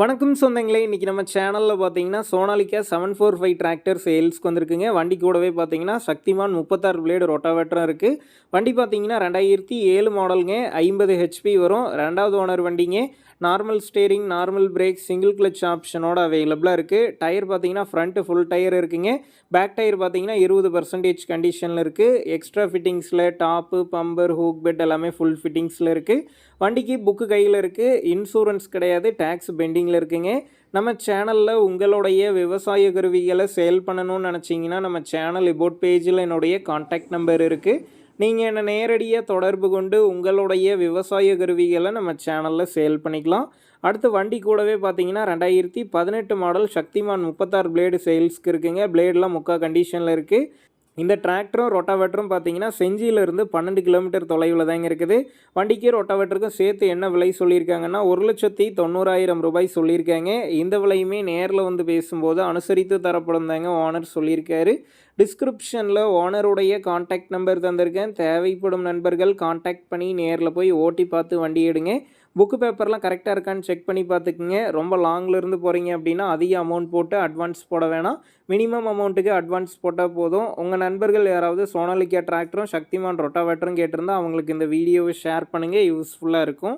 வணக்கம் சொந்தங்களே, இன்றைக்கி நம்ம சேனலில் பார்த்தீங்கன்னா சோனாலிகா 745 டிராக்டர் சேல்ஸ்க்கு வந்திருக்குங்க. வண்டி கூடவே பார்த்தீங்கன்னா சக்திமான் 36 பிளேடு ரொட்டாவேட்டரும் இருக்குது. வண்டி பார்த்தீங்கன்னா 2007 மாடலுங்க, 50 ஹெச்பி வரும். ரெண்டாவது ஓனர் வண்டிங்க. Normal steering, normal brake, single clutch ஆப்ஷனோட அவைலபிளாக இருக்குது. டயர் பார்த்தீங்கன்னா ஃப்ரண்ட்டு ஃபுல் டயர் இருக்குங்க. பேக் டயர் பார்த்தீங்கன்னா 20% கண்டிஷனில் இருக்குது. எக்ஸ்ட்ரா ஃபிட்டிங்ஸில் டாப்பு, பம்பர், ஹூக் பெட் எல்லாமே ஃபுல் ஃபிட்டிங்ஸில் இருக்குது. வண்டிக்கு புக்கு கையில் இருக்குது. இன்சூரன்ஸ் கிடையாது, டேக்ஸ் பெண்டிங்கில் இருக்குங்க. நம்ம சேனலில் உங்களுடைய விவசாய கருவிகளை சேல் பண்ணணும்னு நினச்சிங்கன்னா நம்ம சேனல் அபவுட் பேஜில் என்னுடைய கான்டாக்ட் நம்பர் இருக்குது. நீங்கள் என்னை நேரடியாக தொடர்பு கொண்டு உங்களுடைய விவசாய கருவிகளை நம்ம சேனலில் சேல் பண்ணிக்கலாம். அடுத்து வண்டி கூடவே பார்த்தீங்கன்னா 2018 மாடல் சக்திமான் 36 பிளேடு சேல்ஸ்க்கு இருக்குங்க. பிளேடெலாம் முக்கா கண்டிஷனில் இருக்குது. இந்த டிராக்டரும் ரொட்டாவேட்டரும் பார்த்தீங்கன்னா செஞ்சியிலிருந்து 12 கிலோமீட்டர் தொலைவில் தாங்க இருக்குது. வண்டிக்கு ரொட்டாவேட்டருக்கும் சேர்த்து என்ன விலை சொல்லியிருக்காங்கன்னா 1,90,000 ரூபாய் சொல்லியிருக்காங்க. இந்த விலையுமே நேரில் வந்து பேசும்போது அனுசரித்து தரப்படும் தாங்க ஓனர் சொல்லியிருக்காரு. டிஸ்கிரிப்ஷனில் ஓனருடைய கான்டாக்ட் நம்பர் தந்திருக்கேன். தேவைப்படும் நண்பர்கள் கான்டாக்ட் பண்ணி நேரில் போய் ஓட்டி பார்த்து வண்டி எடுங்க. புக்கு பேப்பர்லாம் கரெக்டாக இருக்கான்னு செக் பண்ணி பார்த்துக்குங்க. ரொம்ப லாங்கிலேருந்து போகிறீங்க அப்படின்னா அதிக அமௌண்ட் போட்டு அட்வான்ஸ் போட வேணாம். மினிமம் அமௌண்ட்டுக்கு அட்வான்ஸ் போட்டால் போதும். உங்கள் நண்பர்கள் யாராவது சோனாலிகா டிராக்டரும் சக்திமான் ரொட்டாவேட்டரும் கேட்டிருந்தால் அவங்களுக்கு இந்த வீடியோவை ஷேர் பண்ணுங்கள். யூஸ்ஃபுல்லாக இருக்கும்.